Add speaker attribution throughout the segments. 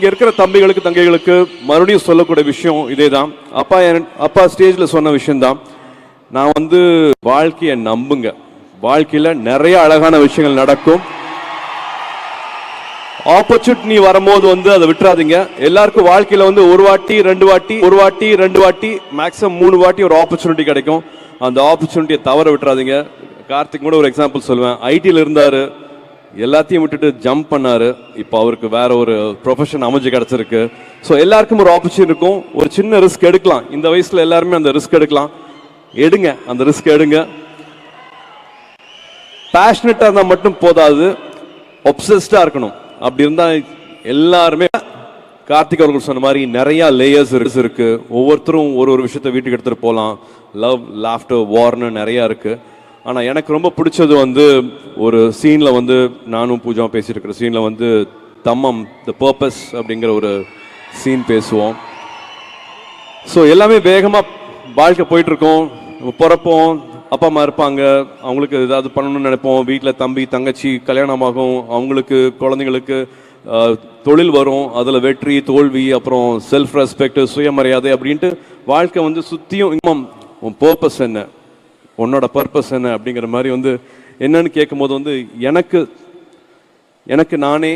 Speaker 1: இங்க இருக்கிற தம்பிகளுக்கு தங்கைகளுக்கு மறுபடியும் சொல்லக்கூடிய விஷயம் இதேதான். அப்பா ஸ்டேஜ்ல சொன்ன விஷயம்தான். நான் வந்து வாழ்க்கையை நம்புங்க, வாழ்க்கையில நிறைய அழகான விஷயங்கள் நடக்கும். ஆப்பர்ச்சுனிட்டி வரும்போது வந்து அதை விட்டுறாதீங்க. எல்லாருக்கும் வாழ்க்கையில வந்து ஒரு வாட்டி ரெண்டு வாட்டி மேக்ஸிமம் 3 வாட்டி ஒரு ஆப்பர்ச்சுனிட்டி கிடைக்கும். அந்த ஆப்பர்ச்சுனிட்டியை தவற விட்டுறாதீங்க. கார்த்திக் கூட ஒரு எக்ஸாம்பிள் சொல்லுவேன். ஐடியில் இருந்தாரு, எல்லாத்தையும் விட்டுட்டு ஜம்ப் பண்ணாரு. இப்போ அவருக்கு வேற ஒரு ப்ரொஃபஷன் அமைஞ்சு கிடைச்சிருக்கு. ஸோ எல்லாருக்கும் ஒரு ஆப்பர்ச்சுனிட்டி இருக்கும். ஒரு சின்ன ரிஸ்க் எடுக்கலாம். இந்த வயசுல எல்லாருமே அந்த ரிஸ்க் எடுக்கலாம். எடுங்க, அந்த ரிஸ்க் எடுங்க. பேஷனட்டா இருந்தா மட்டும் போதாது, ஒப்சஸ்டா இருக்கணும். அப்படி இருந்தா எல்லாருமே கார்த்திக் அவர்கள் சொன்ன மாதிரி நிறைய லேயர்ஸ் இருக்கு. ஒவ்வொருத்தரும் ஒரு விஷயத்த வீட்டுக்கு எடுத்துட்டு போகலாம். லவ், லாஃப்டர், வார்னு நிறைய இருக்கு. ஆனால் எனக்கு ரொம்ப பிடிச்சது வந்து ஒரு சீனில் வந்து நானும் பூஜா பேசிட்டு இருக்கிற சீனில் வந்து தம்மம் த பர்பஸ் அப்படிங்கிற ஒரு சீன் பேசுவோம். ஸோ எல்லாமே வேகமாக வாழ்க்கை போயிட்டுருக்கோம். பிறப்போம், அப்பா அம்மா இருப்பாங்க, அவங்களுக்கு ஏதாவது பண்ணணும்னு நினைப்போம். வீட்டில் தம்பி தங்கச்சி கல்யாணமாகும், அவங்களுக்கு குழந்தைங்களுக்கு தொழில் வரும், அதில் வெற்றி தோல்வி, அப்புறம் செல்ஃப் ரெஸ்பெக்ட், சுயமரியாதை அப்படின்ட்டு வாழ்க்கை வந்து சுற்றியும் இன்னும் உன் பர்பஸ் என்ன, உன்னோட பர்பஸ் என்ன அப்படிங்கிற மாதிரி வந்து என்னன்னு கேட்கும்போது வந்து எனக்கு நானே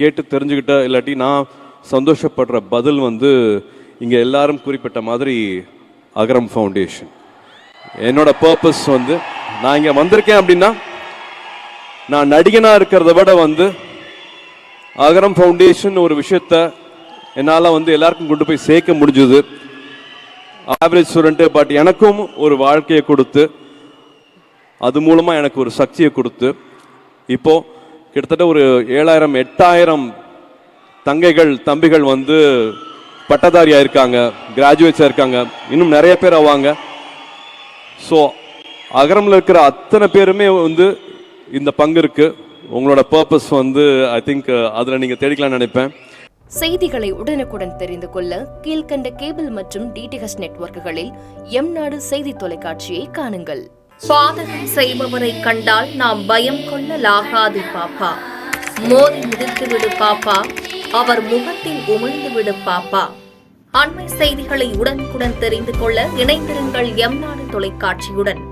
Speaker 1: கேட்டு தெரிஞ்சுக்கிட்ட, இல்லாட்டி நான் சந்தோஷப்படுற பதில் வந்து இங்கே எல்லாரும் குறிப்பிட்ட மாதிரி அகரம் ஃபவுண்டேஷன். என்னோட பர்பஸ் வந்து நான் இங்கே வந்திருக்கேன் அப்படின்னா நான் நடிகனாக இருக்கிறத விட வந்து அகரம் ஃபவுண்டேஷன் ஒரு விஷயத்த என்னால் வந்து எல்லாருக்கும் கொண்டு போய் சேர்க்க முடிஞ்சது. ஆவரேஜ் ஸ்டூடெண்ட்டு, பட் எனக்கும் ஒரு வாழ்க்கையை கொடுத்து, அது மூலமாக எனக்கு ஒரு சக்தியை கொடுத்து, இப்போ கிட்டத்தட்ட ஒரு 7000 8000 தங்கைகள் தம்பிகள் வந்து பட்டதாரியாக இருக்காங்க, கிராஜுவேட்ஸாக இருக்காங்க, இன்னும் நிறைய பேர் ஆவாங்க. ஸோ அகரமில் இருக்கிற அத்தனை பேருமே வந்து இந்த பங்கு இருக்கு. உங்களோட பர்பஸ் வந்து ஐ திங்க் அதில் நீங்கள் தேடிக்கலாம்னு நினைப்பேன்.
Speaker 2: செய்திகளை உடனுக்குடன் தெரிந்து கொள்ள கீழ்கண்ட கேபிள் மற்றும் டிடிஹெச் நெட்வொர்க்குகளில் எம்நாடு செய்தி தொலைக்காட்சியை காணுங்கள்.
Speaker 3: பாதகம் செய்பவரை கண்டால் நாம் பயம் கொள்ளலாகாது பாப்பா. மோதி மிதித்துவிடு பாப்பா, அவர் முகத்தில் உமிழ்ந்துவிடு பாப்பா. அண்மை செய்திகளை உடனுக்குடன் தெரிந்து கொள்ள இணைந்திருங்கள் எம்நாடு தொலைக்காட்சியுடன்.